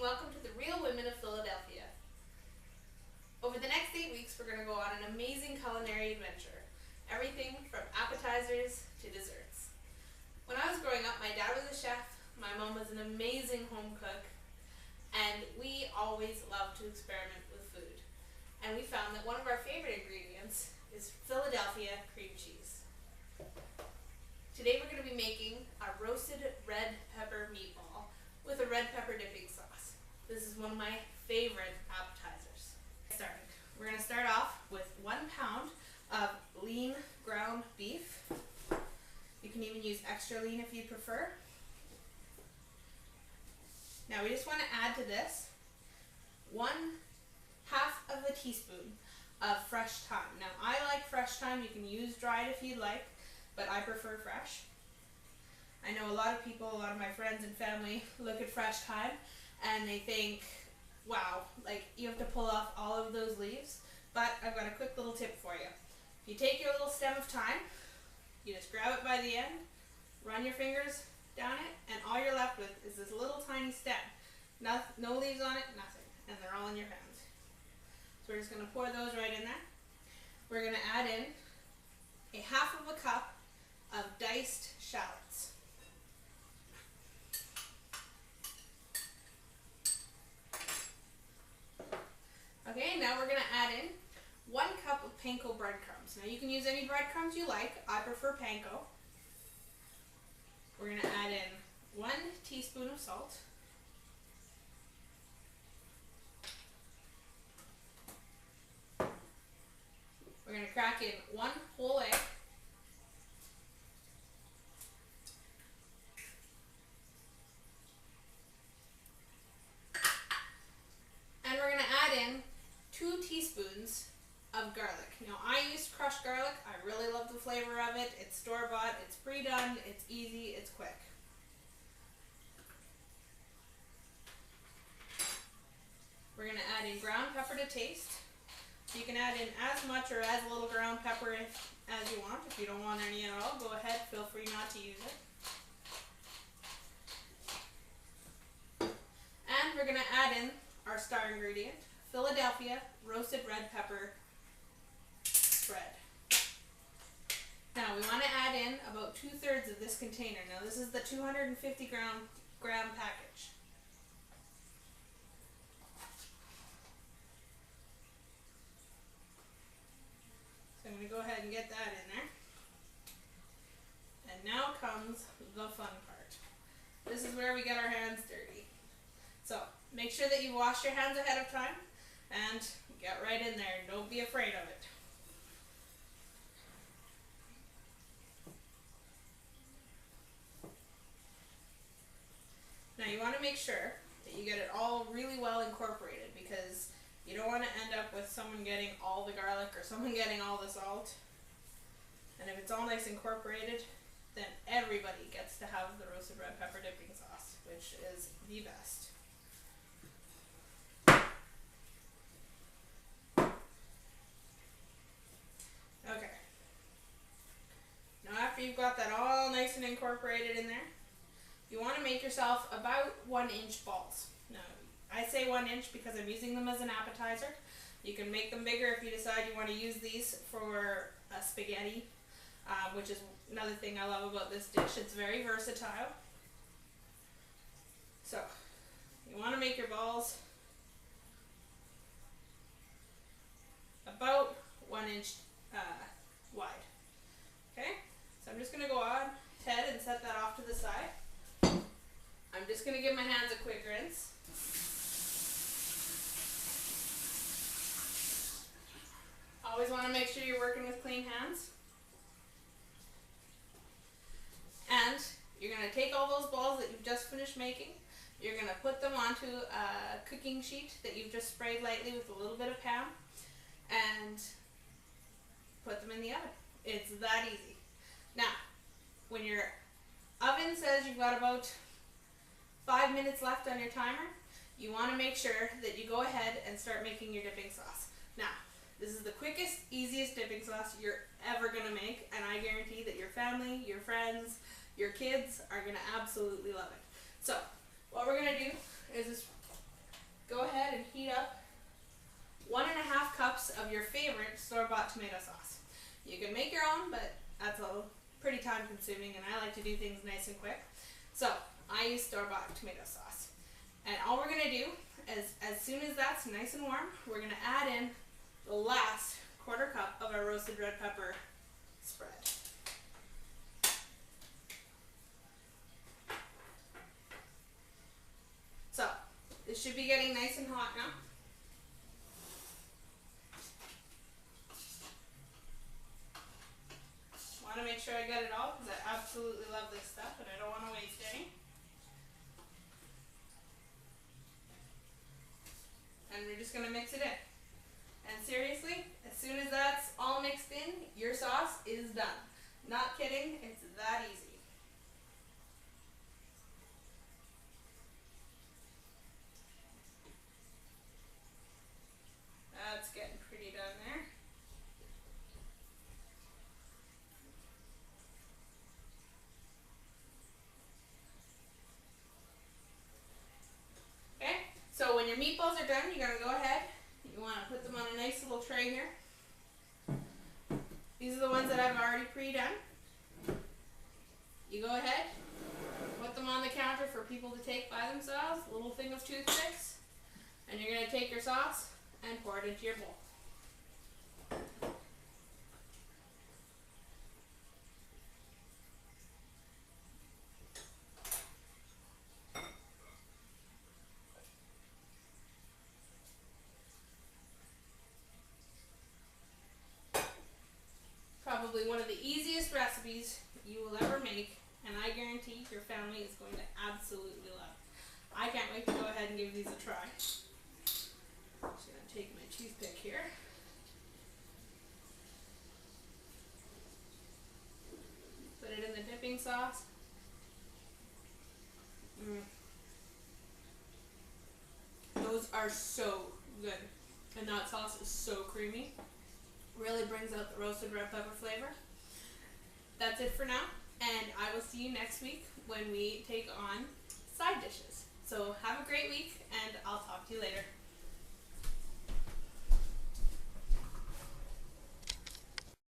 welcome to the Real Women of Philadelphia. Over the next 8 weeks, we're going to go on an amazing culinary adventure. Everything from appetizers to desserts. When I was growing up, my dad was a chef, my mom was an amazing home cook, and we always loved to experiment with food. And we found that one of our favorite ingredients is Philadelphia cream cheese. Today we're going to be making a roasted red pepper meatball with a red pepper dipping sauce. This is one of my favorite appetizers. We're going to start off with 1 pound of lean ground beef. You can even use extra lean if you prefer. Now we just want to add to this 1/2 of a teaspoon of fresh thyme. Now I like fresh thyme. You can use dried if you'd like, but I prefer fresh. I know a lot of people, a lot of my friends and family look at fresh thyme and they think, wow, like you have to pull off all of those leaves. But I've got a quick little tip for you. If you take your little stem of thyme, you just grab it by the end, run your fingers down it, and all you're left with is this little tiny stem. No leaves on it, nothing. And they're all in your hands. So we're just going to pour those right in there. We're going to add in 1/2 cup of diced shallots. Okay, now we're going to add in 1 cup of panko breadcrumbs. Now you can use any breadcrumbs you like. I prefer panko. We're going to add in 1 teaspoon of salt. We're going to crack in 1 whole egg. And we're going to add in 2 teaspoons of garlic. Now I use crushed garlic. I really love the flavor of it. It's store-bought, it's pre-done, it's easy, it's quick. We're going to add in ground pepper to taste. You can add in as much or as little ground pepper as you want. If you don't want any at all, go ahead, feel free not to use it. And we're going to add in our star ingredient, Philadelphia roasted red pepper spread. Now we want to add in about 2/3 of this container. Now this is the 250 gram package. So I'm going to go ahead and get that in there. And now comes the fun part. This is where we get our hands dirty. So make sure that you wash your hands ahead of time and get right in there. Don't be afraid of it. Now you want to make sure that you get it all really well incorporated, because you don't want to end up with someone getting all the garlic or someone getting all the salt. And if it's all nice incorporated, then everybody gets to have the roasted red pepper dipping sauce, which is the best. Okay. Now after you've got that all nice and incorporated in there, you want to make yourself about 1-inch balls. Now, I say 1 inch because I'm using them as an appetizer. You can make them bigger if you decide you want to use these for a spaghetti, which is another thing I love about this dish. It's very versatile. So, you want to make your balls about 1 inch wide. Okay? So I'm just going to go ahead and set that off to the side. I'm just going to give my hands a quick rinse. Always want to make sure you're working with clean hands. And you're going to take all those balls that you've just finished making. You're going to put them onto a cooking sheet that you've just sprayed lightly with a little bit of Pam, and put them in the oven. It's that easy. Now, when your oven says you've got about 5 minutes left on your timer, you want to make sure that you go ahead and start making your dipping sauce. Now, this is the quickest, easiest dipping sauce you're ever going to make, and I guarantee that your family, your friends, your kids are going to absolutely love it. So, what we're going to do is just of your favorite store-bought tomato sauce. You can make your own, but that's pretty time consuming, and I like to do things nice and quick. So I use store-bought tomato sauce. And all we're going to do is, as soon as that's nice and warm, we're going to add in the last quarter cup of our roasted red pepper spread. So it should be getting nice and hot now. Want to make sure I get it all because I absolutely love this stuff and I don't want to waste any. And we're just going to mix it in. And seriously, as soon as that's all mixed in, your sauce is done. Not kidding, it's that easy. That's getting pretty done there. Okay, so when your meatballs are done, you're going to go ahead. You want to put them on a nice little tray here. These are the ones that I've already pre-done. You go ahead, put them on the counter for people to take by themselves, a little thing of toothpicks, and you're going to take your sauce and pour it into your bowl. Probably one of the easiest recipes you will ever make, and I guarantee your family is going to absolutely love. I can't wait to go ahead and give these a try. I'm just going to take my toothpick here. Put it in the dipping sauce. Those are so good, and that sauce is so creamy. Really brings out the roasted red pepper flavor. That's it for now, and I will see you next week when we take on side dishes. So have a great week, and I'll talk to you later.